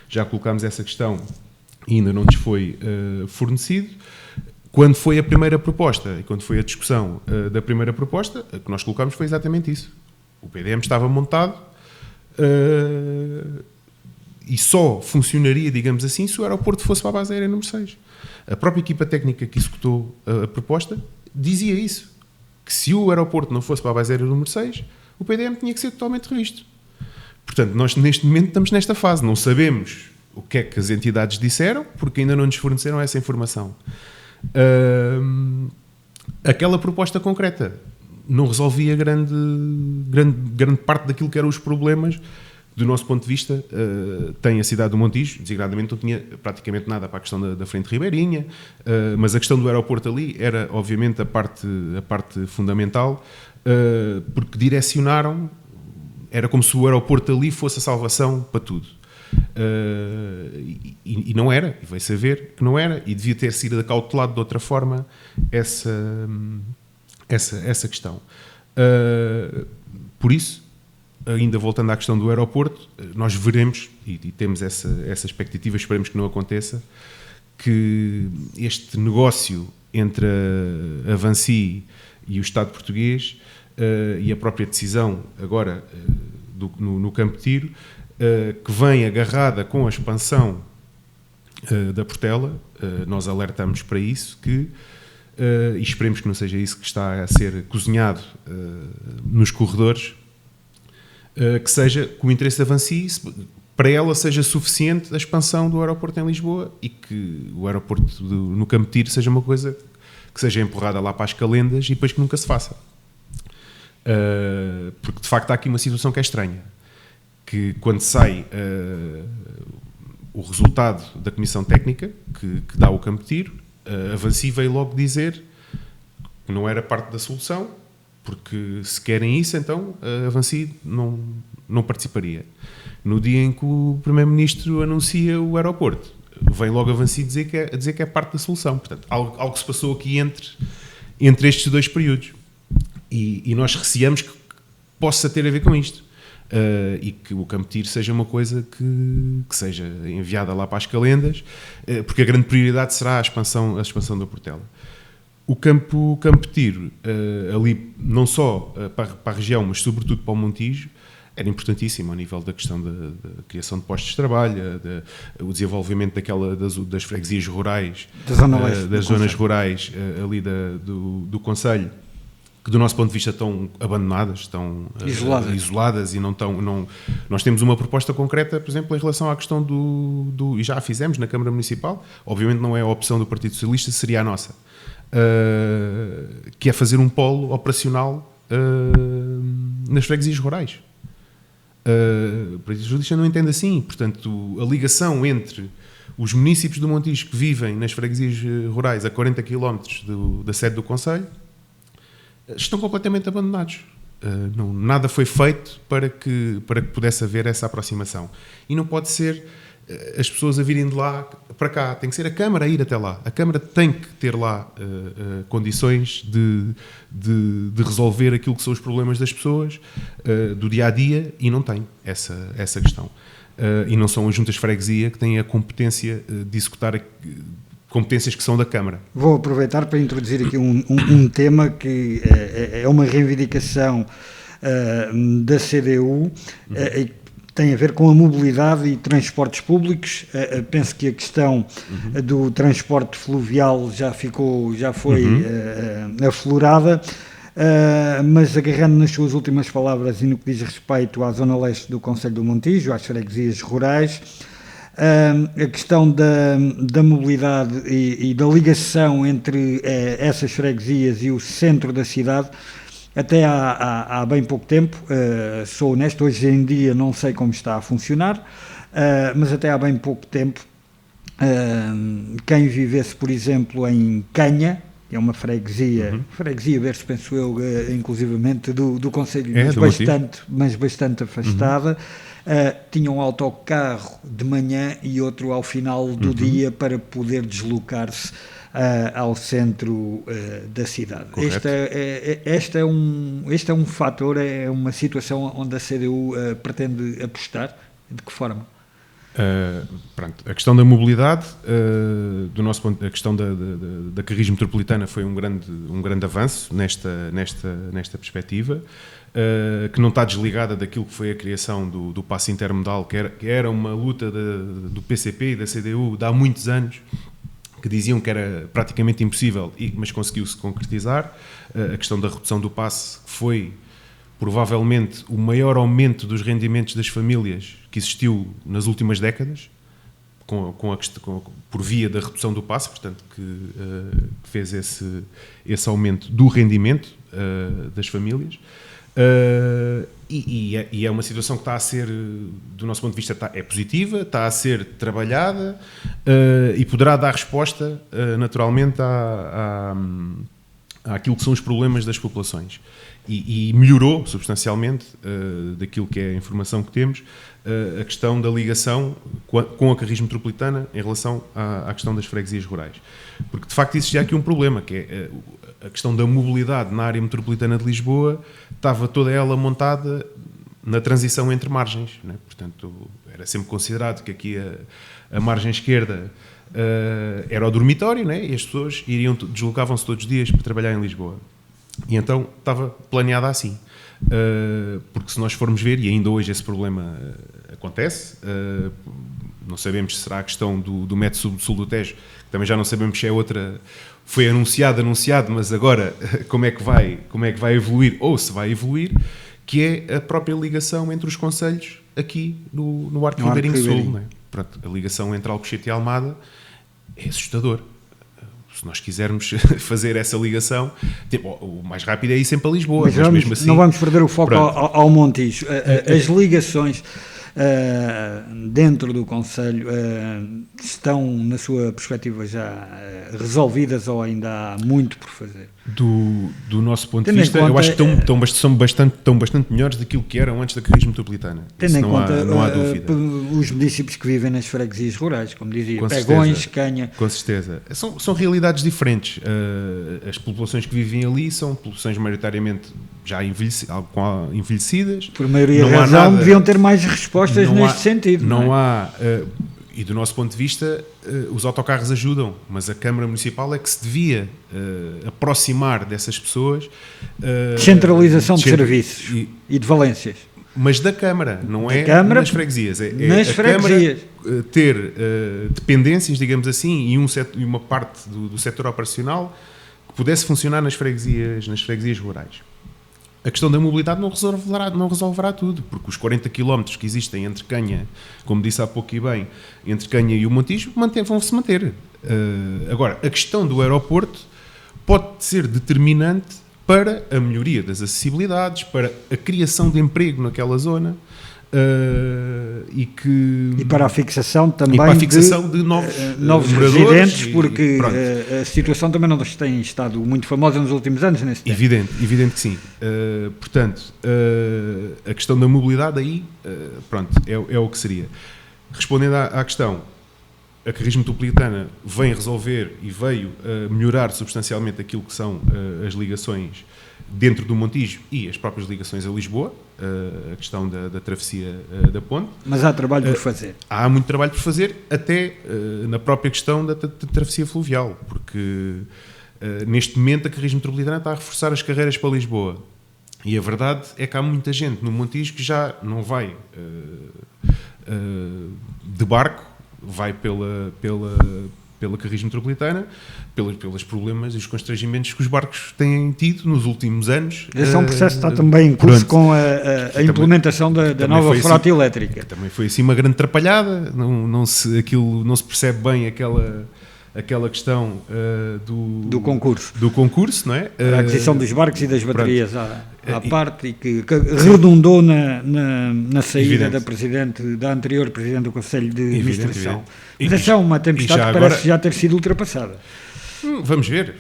já colocámos essa questão e ainda não nos foi fornecido. Quando foi a primeira proposta e quando foi a discussão da primeira proposta, a que nós colocámos foi exatamente isso. O PDM estava montado e só funcionaria, digamos assim, se o aeroporto fosse para a base aérea número 6. A própria equipa técnica que executou a proposta dizia isso, que se o aeroporto não fosse para a base aérea número 6, o PDM tinha que ser totalmente revisto. Portanto, nós neste momento estamos nesta fase, não sabemos o que é que as entidades disseram, porque ainda não nos forneceram essa informação. Aquela proposta concreta não resolvia grande parte daquilo que eram os problemas. Do nosso ponto de vista, tem a cidade do Montijo, designadamente não tinha praticamente nada para a questão da Frente Ribeirinha, mas a questão do aeroporto ali era, obviamente, a parte fundamental, porque direcionaram, era como se o aeroporto ali fosse a salvação para tudo. E não era, e veio-se a ver que não era, e devia ter sido acautelado de outra forma essa questão. Por isso, ainda voltando à questão do aeroporto, nós veremos, e temos essa expectativa, esperemos que não aconteça, que este negócio entre a Vinci e o Estado português e a própria decisão agora no Campo de Tiro, que vem agarrada com a expansão da Portela, nós alertamos para isso, e esperemos que não seja isso que está a ser cozinhado nos corredores, que o interesse da Vinci, para ela, seja suficiente a expansão do aeroporto em Lisboa e que o aeroporto no Campo de Tiro seja uma coisa que seja empurrada lá para as calendas e depois que nunca se faça. Porque, de facto, há aqui uma situação que é estranha, que quando sai o resultado da comissão técnica que dá o Campo de Tiro, a Vinci veio logo dizer que não era parte da solução, porque se querem isso, então a Vinci não participaria. No dia em que o Primeiro-Ministro anuncia o aeroporto, vem logo a Vinci dizer que é parte da solução. Portanto, algo que se passou aqui entre estes dois períodos. E nós receamos que possa ter a ver com isto. E que o Campo de Tiro seja uma coisa que seja enviada lá para as calendas, porque a grande prioridade será a expansão da Portela. O campo de Tiro, ali, não só para a região, mas sobretudo para o Montijo, era importantíssimo ao nível da questão da criação de postos de trabalho, o desenvolvimento das freguesias rurais, das zonas rurais ali do concelho, que do nosso ponto de vista estão abandonadas, estão isoladas e nós temos uma proposta concreta, por exemplo, em relação à questão e já a fizemos na Câmara Municipal, obviamente não é a opção do Partido Socialista, seria a nossa, que é fazer um polo operacional nas freguesias rurais. O Partido Socialista não entende assim, portanto, a ligação entre os municípios do Montijo que vivem nas freguesias rurais a 40 km da sede do concelho estão completamente abandonados. Nada foi feito para que pudesse haver essa aproximação. E não pode ser as pessoas a virem de lá para cá. Tem que ser a Câmara a ir até lá. A Câmara tem que ter lá condições de resolver aquilo que são os problemas das pessoas do dia-a-dia, e não tem essa questão. E não são as juntas de freguesia que têm a competência de executar competências que são da Câmara. Vou aproveitar para introduzir aqui um tema que é uma reivindicação da CDU, tem a ver com a mobilidade e transportes públicos. Penso que a questão do transporte fluvial já foi aflorada, mas agarrando nas suas últimas palavras e no que diz respeito à zona leste do concelho do Montijo, às freguesias rurais, a questão da mobilidade e da ligação entre essas freguesias e o centro da cidade, até há bem pouco tempo, sou honesto, hoje em dia não sei como está a funcionar, mas até há bem pouco tempo, quem vivesse, por exemplo, em Canha, que é uma freguesia, ver-se, penso eu, inclusivamente do Conselho, mas bastante afastada. Tinha um autocarro de manhã e outro ao final do dia para poder deslocar-se ao centro da cidade. Este é um fator, é uma situação onde a CDU pretende apostar. De que forma? A questão da mobilidade, do nosso ponto, a questão da carris metropolitana foi um grande avanço nesta perspectiva, que não está desligada daquilo que foi a criação do passe intermodal, que era uma luta do PCP e da CDU de há muitos anos, que diziam que era praticamente impossível, mas conseguiu-se concretizar. A questão da redução do passe foi provavelmente o maior aumento dos rendimentos das famílias que existiu nas últimas décadas, por via da redução do passe, portanto, que fez esse aumento do rendimento das famílias. E é uma situação que está a ser, do nosso ponto de vista, é positiva, está a ser trabalhada e poderá dar resposta, naturalmente, àquilo que são os problemas das populações. E melhorou substancialmente, daquilo que é a informação que temos, a questão da ligação com a carris metropolitana em relação à questão das freguesias rurais. Porque, de facto, existia aqui um problema, que é a questão da mobilidade na área metropolitana de Lisboa, estava toda ela montada na transição entre margens, né? Portanto, era sempre considerado que aqui a margem esquerda era o dormitório, né? E as pessoas deslocavam-se todos os dias para trabalhar em Lisboa. E então estava planeada assim. Porque se nós formos ver, e ainda hoje esse problema acontece, não sabemos se será a questão do método sul do Tejo, que também já não sabemos se é outra, foi anunciado, mas agora como é que vai evoluir, ou se vai evoluir, que é a própria ligação entre os concelhos aqui no Arco Ribeirinho Sul. Não é? Pronto, a ligação entre Alcochete e Almada é assustador. Se nós quisermos fazer essa ligação, o mais rápido é ir sempre a Lisboa. Mas mesmo assim, não vamos perder o foco ao Montijo. As ligações dentro do Concelho estão, na sua perspectiva, já resolvidas ou ainda há muito por fazer? Do nosso ponto de vista, eu acho que estão bastante melhores daquilo que eram antes da carris metropolitana. Tendo em conta não há dúvida. Os municípios que vivem nas freguesias rurais, como dizia, Pegões, Canha. Com certeza. São realidades diferentes. As populações que vivem ali são populações maioritariamente já envelhecidas. Por maioria da razão, deviam ter mais respostas neste sentido. Não há... E do nosso ponto de vista, os autocarros ajudam, mas a Câmara Municipal é que se devia aproximar dessas pessoas. Descentralização de serviços e de valências. Mas da Câmara, não é nas freguesias. Nas freguesias. Câmara ter dependências, digamos assim, e uma parte do setor operacional que pudesse funcionar nas freguesias rurais. A questão da mobilidade não resolverá tudo, porque os 40 km que existem entre Canha, como disse há pouco e bem, entre Canha e o Montijo, vão-se manter. Agora, a questão do aeroporto pode ser determinante para a melhoria das acessibilidades, para a criação de emprego naquela zona, e para a fixação também de novos residentes, porque a situação também não tem estado muito famosa nos últimos anos nesse tempo. Evidente que sim. Portanto, a questão da mobilidade aí, é o que seria. Respondendo à questão, a carris metropolitana vem resolver e veio melhorar substancialmente aquilo que são as ligações dentro do Montijo e as próprias ligações a Lisboa, a questão da travessia da ponte. Mas há trabalho por fazer. Há muito trabalho por fazer, até na própria questão da travessia fluvial, porque neste momento a carris metropolitana está a reforçar as carreiras para Lisboa. E a verdade é que há muita gente no Montijo que já não vai de barco, vai pela carris metropolitana, pelos problemas e os constrangimentos que os barcos têm tido nos últimos anos. Esse é um processo que está também em curso com a implementação da nova frota elétrica. Também foi assim uma grande atrapalhada, não se percebe bem aquela questão do concurso, não é? A aquisição dos barcos e das baterias à parte, e que redundou na saída da anterior Presidente do Conselho de Administração. Mas essa é uma tempestade que parece já ter sido ultrapassada. Vamos ver.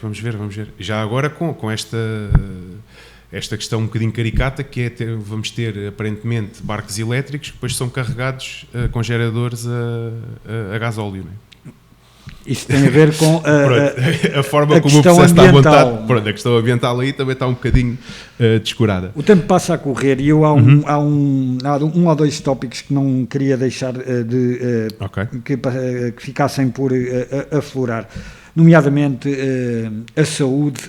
Já agora com esta questão um bocadinho caricata, que é vamos ter aparentemente barcos elétricos que depois são carregados com geradores a gasóleo, não é? Isso tem a ver com a forma a como o questão processo está ambiental. montado. Pronto, a questão ambiental aí também está um bocadinho descurada. O tempo passa a correr e eu há um ou dois tópicos que não queria deixar Ok. que ficassem por aflorar, nomeadamente a saúde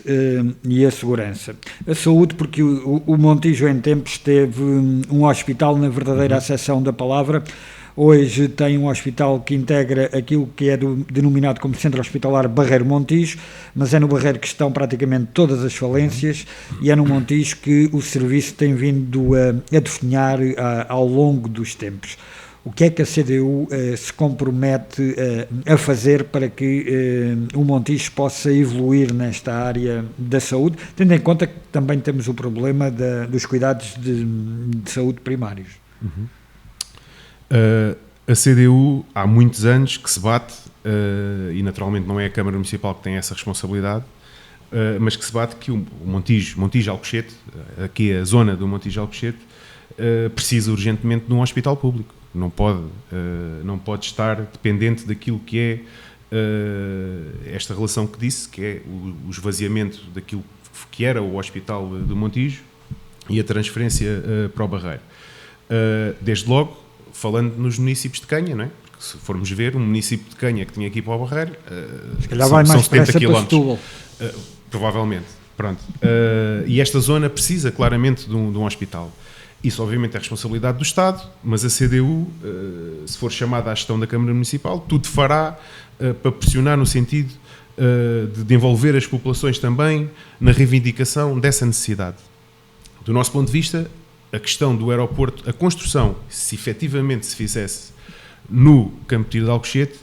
e a segurança. A saúde, porque o Montijo em tempos teve um hospital na verdadeira acessão da palavra. Hoje tem um hospital que integra aquilo que é denominado como Centro Hospitalar Barreiro Montijo, mas é no Barreiro que estão praticamente todas as falências e é no Montijo que o serviço tem vindo a definhar ao longo dos tempos. O que é que a CDU se compromete a fazer para que o Montijo possa evoluir nesta área da saúde, tendo em conta que também temos o problema dos cuidados de saúde primários? A CDU há muitos anos que se bate, e naturalmente não é a Câmara Municipal que tem essa responsabilidade, mas que se bate que o Montijo-Alcochete, aqui a zona do Montijo-Alcochete, precisa urgentemente de um hospital público. Não pode estar dependente daquilo que é esta relação que disse, que é o esvaziamento daquilo que era o hospital do Montijo e a transferência para o Barreiro. Desde logo, falando nos municípios de Canha, não é? Porque se formos ver, um município de Canha que tinha aqui para o Barreiro, são 70 km. Provavelmente. Pronto. E esta zona precisa claramente de um hospital. Isso obviamente é responsabilidade do Estado, mas a CDU, se for chamada à gestão da Câmara Municipal, tudo fará para pressionar no sentido de envolver as populações também na reivindicação dessa necessidade. Do nosso ponto de vista, a questão do aeroporto, a construção, se efetivamente se fizesse no Campo de Tiro de Alcochete,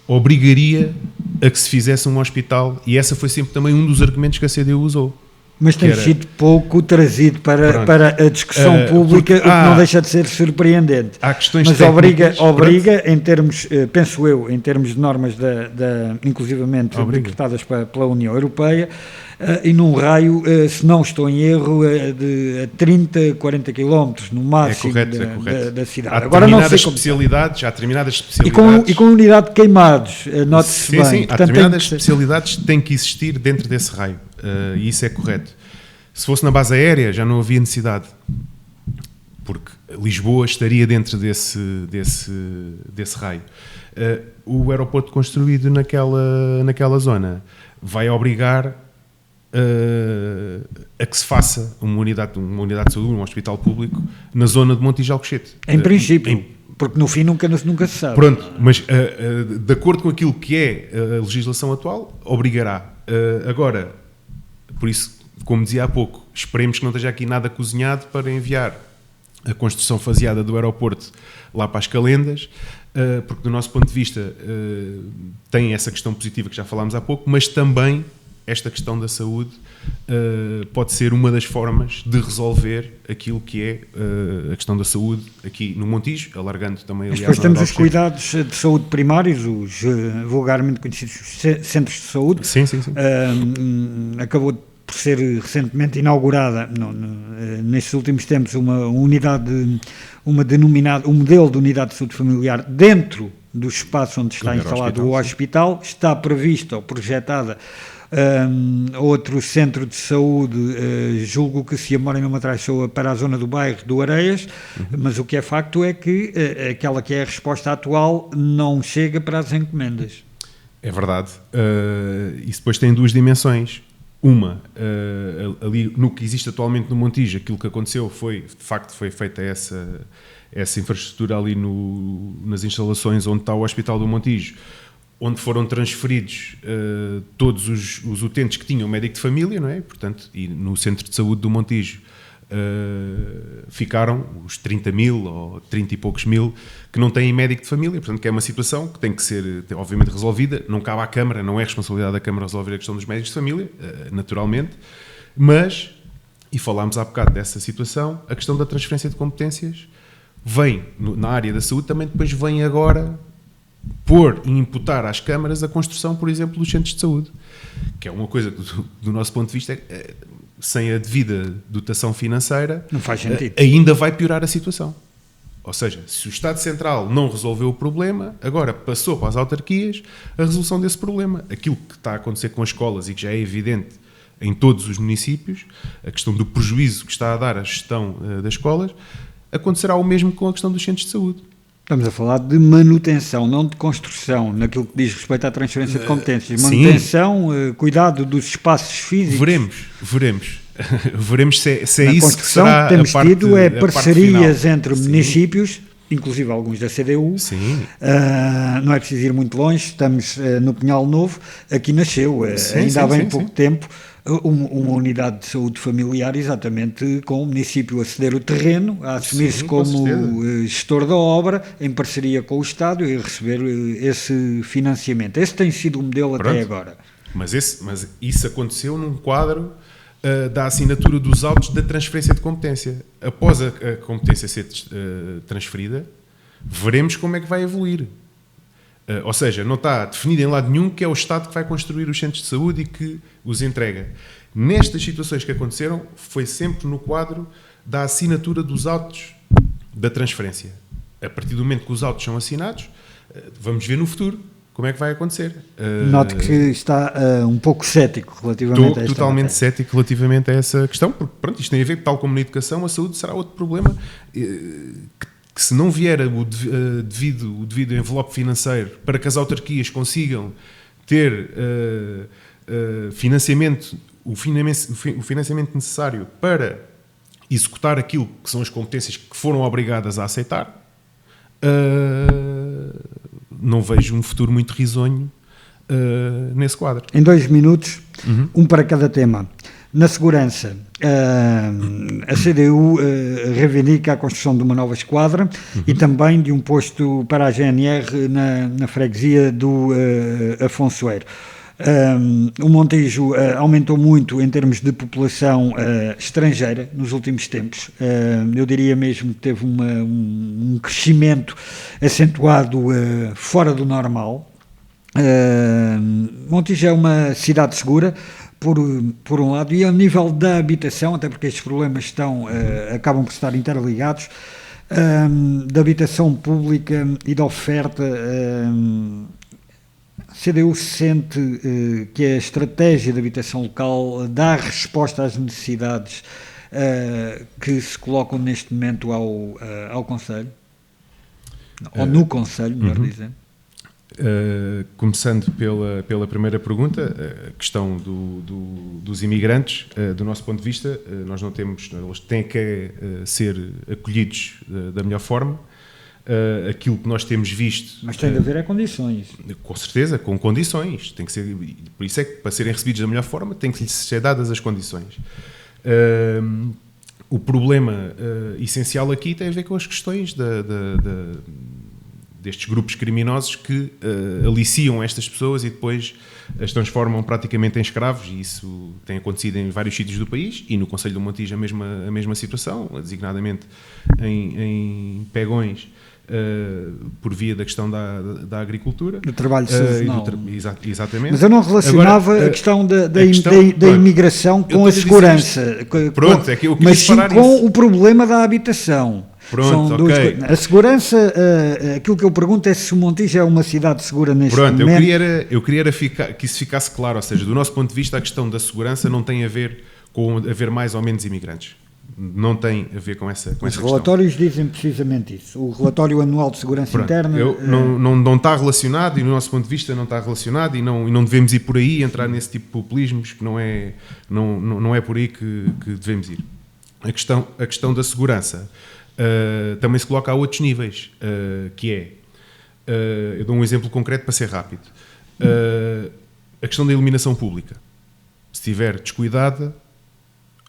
obrigaria a que se fizesse um hospital, e essa foi sempre também um dos argumentos que a CDU usou. Mas tem sido pouco trazido para a discussão pública, o que não deixa de ser surpreendente. Há questões mas técnicas, obriga em termos, penso eu, em termos de normas inclusivamente decretadas pela União Europeia, e num raio, se não estou em erro, de 30, 40 km no máximo da cidade. Há determinadas especialidades. E com unidade de queimados, note-se bem. Sim, há determinadas especialidades que têm que existir dentro desse raio. E isso é correto. Se fosse na base aérea já não havia necessidade, porque Lisboa estaria dentro desse raio. O aeroporto construído naquela zona vai obrigar a que se faça uma unidade de saúde, um hospital público na zona de Montijo Alcochete. Em princípio, porque no fim nunca se sabe. Pronto, mas de acordo com aquilo que é a legislação atual, obrigará. Agora, por isso, como dizia há pouco, esperemos que não esteja aqui nada cozinhado para enviar a construção faseada do aeroporto lá para as Calendas, porque do nosso ponto de vista tem essa questão positiva que já falámos há pouco, mas também esta questão da saúde pode ser uma das formas de resolver aquilo que é a questão da saúde aqui no Montijo, alargando também, aliás, depois temos os cuidados de saúde primários, os vulgarmente conhecidos centros de saúde. Sim. Acabou por ser recentemente inaugurada, nestes últimos tempos, um modelo de unidade de saúde familiar dentro do espaço onde está instalado o hospital. Está prevista ou projetada outro centro de saúde, julgo que se a memória não me atraiçoa, para a zona do bairro do Areias, mas o que é facto é que aquela que é a resposta atual não chega para as encomendas. É verdade. Isso depois tem duas dimensões. Uma, ali no que existe atualmente no Montijo, aquilo que aconteceu foi, de facto, foi feita essa infraestrutura ali nas instalações onde está o Hospital do Montijo, onde foram transferidos todos os utentes que tinham médico de família, não é? Portanto, e no Centro de Saúde do Montijo ficaram os 30 mil ou 30 e poucos mil que não têm médico de família, portanto, que é uma situação que tem que ser, obviamente, resolvida. Não cabe à Câmara, não é responsabilidade da Câmara resolver a questão dos médicos de família, naturalmente, mas, e falámos há bocado dessa situação, a questão da transferência de competências vem na área da saúde, também depois vem agora pôr e imputar às câmaras a construção, por exemplo, dos centros de saúde, que é uma coisa que, do nosso ponto de vista, sem a devida dotação financeira, não faz sentido. Ainda vai piorar a situação. Ou seja, se o Estado Central não resolveu o problema, agora passou para as autarquias a resolução desse problema. Aquilo que está a acontecer com as escolas e que já é evidente em todos os municípios, a questão do prejuízo que está a dar a gestão das escolas, acontecerá o mesmo com a questão dos centros de saúde. Estamos a falar de manutenção, não de construção, naquilo que diz respeito à transferência de competências. Manutenção, cuidado dos espaços físicos. Veremos. Veremos se é na isso que será que temos a parte, tido é parcerias entre Sim. municípios, inclusive alguns da CDU. Sim. Não é preciso ir muito longe, estamos no Pinhal Novo. Aqui nasceu, ainda há bem pouco tempo, uma unidade de saúde familiar, exatamente com o município a ceder o terreno, a assumir-se como gestor da obra, em parceria com o Estado, e receber esse financiamento. Esse tem sido o modelo até agora. Mas isso aconteceu num quadro da assinatura dos autos da transferência de competência. Após a competência ser transferida, veremos como é que vai evoluir. Ou seja, não está definido em lado nenhum que é o Estado que vai construir os centros de saúde e que os entrega. Nestas situações que aconteceram, foi sempre no quadro da assinatura dos autos da transferência. A partir do momento que os autos são assinados, vamos ver no futuro como é que vai acontecer. Note que está um pouco cético relativamente a esta Estou totalmente matéria. cético relativamente a essa questão, porque pronto, isto tem a ver, tal como na educação, a saúde será outro problema que se não vier o devido envelope financeiro para que as autarquias consigam ter financiamento, o financiamento necessário para executar aquilo que são as competências que foram obrigadas a aceitar, não vejo um futuro muito risonho nesse quadro. Em 2 minutos, um para cada tema. Na segurança, a CDU reivindica a construção de uma nova esquadra e também de um posto para a GNR na freguesia do Afonsoeiro. O Montijo aumentou muito em termos de população estrangeira nos últimos tempos. Eu diria mesmo que teve um crescimento acentuado fora do normal. Montijo é uma cidade segura, por um lado, e ao nível da habitação, até porque estes problemas acabam por estar interligados, da habitação pública e da oferta. A CDU sente que a estratégia de habitação local dá resposta às necessidades que se colocam neste momento ao Conselho, ou no Conselho, melhor dizendo. Começando pela primeira pergunta, a questão dos imigrantes, do nosso ponto de vista, nós não temos, eles têm que ser acolhidos da melhor forma. Aquilo que nós temos visto... Mas tem de haver condições. Com certeza, com condições. Tem que ser, por isso é que, para serem recebidos da melhor forma, tem que lhes ser dadas as condições. O problema essencial aqui tem a ver com as questões destes grupos criminosos que aliciam estas pessoas e depois as transformam praticamente em escravos, e isso tem acontecido em vários sítios do país, e no Concelho do Montijo a mesma situação, designadamente em Pegões, por via da questão da agricultura. Do trabalho sazonal. Exatamente. Mas eu não relacionava a questão da imigração com a segurança. Pronto, é que eu queria mas sim com o problema da habitação. Pronto, ok. A segurança, aquilo que eu pergunto é se o Montijo é uma cidade segura neste momento. Eu queria que isso ficasse claro, ou seja, do nosso ponto de vista a questão da segurança não tem a ver com haver mais ou menos imigrantes. Não tem a ver com essa questão. Os relatórios dizem precisamente isso. O relatório anual de segurança interna... Não está relacionado, e do nosso ponto de vista não está relacionado, e não devemos ir por aí, entrar nesse tipo de populismos, que não é por aí que devemos ir. A questão da segurança também se coloca a outros níveis, que é... eu dou um exemplo concreto para ser rápido. A questão da iluminação pública. Se estiver descuidada,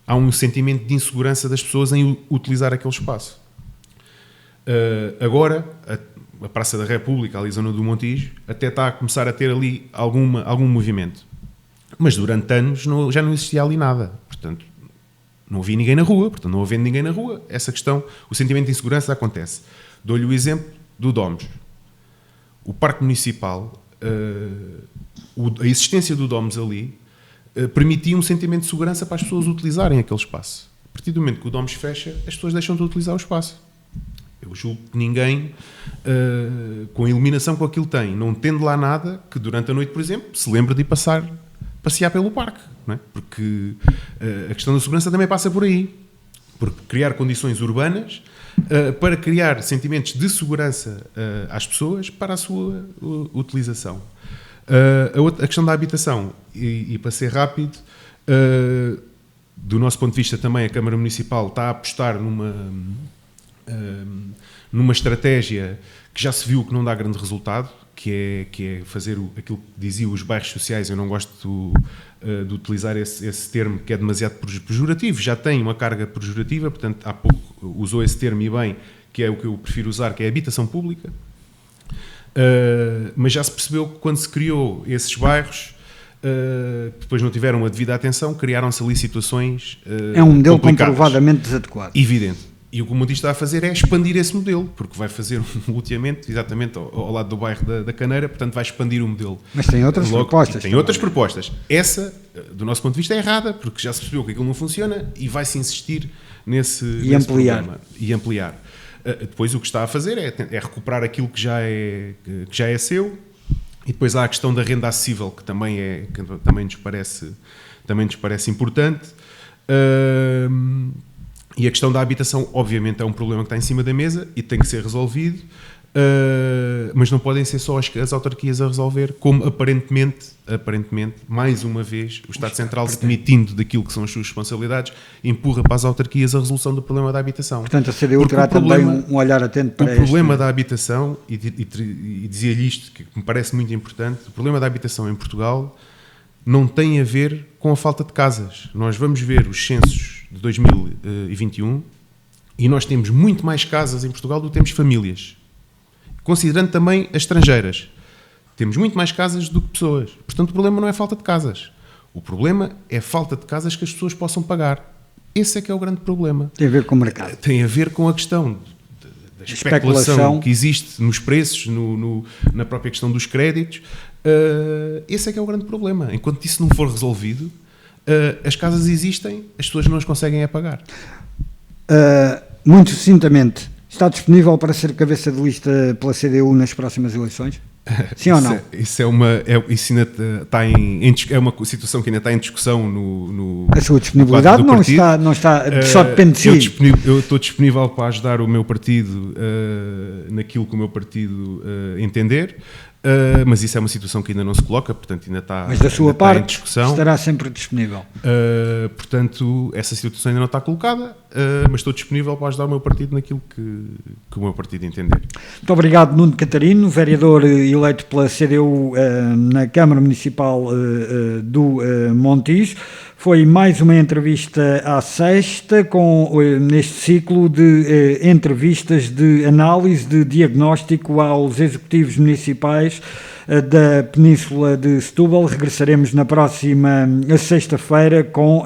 há um sentimento de insegurança das pessoas em utilizar aquele espaço. Agora, a Praça da República, ali na zona do Montijo, até está a começar a ter ali algum movimento. Mas durante anos já não existia ali nada. Portanto, não havia ninguém na rua. Portanto, não havendo ninguém na rua, essa questão, o sentimento de insegurança acontece. Dou-lhe o exemplo do Domus. o Parque Municipal, a existência do Domus ali, permitia um sentimento de segurança para as pessoas utilizarem aquele espaço. A partir do momento que o Domus fecha, as pessoas deixam de utilizar o espaço. Eu julgo que ninguém, com a iluminação que aquilo tem, não tendo lá nada, que durante a noite, por exemplo, se lembra de ir passear pelo parque. Não é? Porque a questão da segurança também passa por aí. Porque criar condições urbanas para criar sentimentos de segurança às pessoas para a sua utilização. A questão da habitação, e para ser rápido, do nosso ponto de vista também a Câmara Municipal está a apostar numa estratégia que já se viu que não dá grande resultado, que é fazer aquilo que diziam os bairros sociais. Eu não gosto de utilizar esse termo, que é demasiado pejorativo, já tem uma carga pejorativa, portanto há pouco usou esse termo e bem, que é o que eu prefiro usar, que é habitação pública. Mas já se percebeu que quando se criou esses bairros, depois não tiveram a devida atenção, criaram-se ali situações é um modelo complicadas. comprovadamente desadequado. Evidente. E o que o Montijo está a fazer é expandir esse modelo, porque vai fazer um loteamento exatamente ao lado do bairro da Caneira, portanto vai expandir o modelo. Mas tem outras propostas. Tem outras propostas. Essa, do nosso ponto de vista, é errada, porque já se percebeu que aquilo não funciona e vai-se insistir nesse problema. E ampliar. Depois o que está a fazer é recuperar aquilo que já é seu, e depois há a questão da renda acessível, que também nos parece importante. E a questão da habitação, obviamente, é um problema que está em cima da mesa e tem que ser resolvido, mas não podem ser só as autarquias a resolver, como aparentemente, mais uma vez, o Estado Central, se demitindo daquilo que são as suas responsabilidades, empurra para as autarquias a resolução do problema da habitação. Portanto, a CDU terá também um olhar atento para o problema da habitação, e dizia-lhe isto, que me parece muito importante, o problema da habitação em Portugal não tem a ver com a falta de casas. Nós vamos ver os censos de 2021 e nós temos muito mais casas em Portugal do que temos famílias. Considerando também as estrangeiras. Temos muito mais casas do que pessoas. Portanto, o problema não é falta de casas. O problema é a falta de casas que as pessoas possam pagar. Esse é que é o grande problema. Tem a ver com o mercado. Tem a ver com a questão da especulação que existe nos preços, na própria questão dos créditos. Esse é que é o grande problema. Enquanto isso não for resolvido, as casas existem, as pessoas não as conseguem pagar. Muito sucintamente, está disponível para ser cabeça de lista pela CDU nas próximas eleições? Sim ou não? Isso ainda está é uma situação que ainda está em discussão a sua disponibilidade não está só depende de si. Eu estou disponível para ajudar o meu partido naquilo que o meu partido entender. Mas isso é uma situação que ainda não se coloca, portanto ainda está, mas da sua parte em discussão. Estará sempre disponível. Portanto, essa situação ainda não está colocada, mas estou disponível para ajudar o meu partido naquilo que o meu partido entender. Muito obrigado, Nuno Catarino, vereador eleito pela CDU na Câmara Municipal do Montijo. Foi mais uma entrevista à sexta, neste ciclo de entrevistas de análise, de diagnóstico aos executivos municipais da Península de Setúbal. Regressaremos na próxima sexta-feira com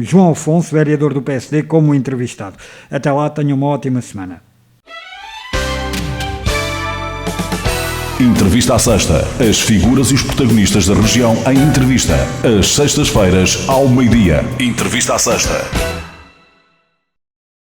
João Afonso, vereador do PSD, como entrevistado. Até lá, tenham uma ótima semana. Entrevista à Sexta. As figuras e os protagonistas da região em entrevista. Às sextas-feiras, ao meio-dia. Entrevista à Sexta.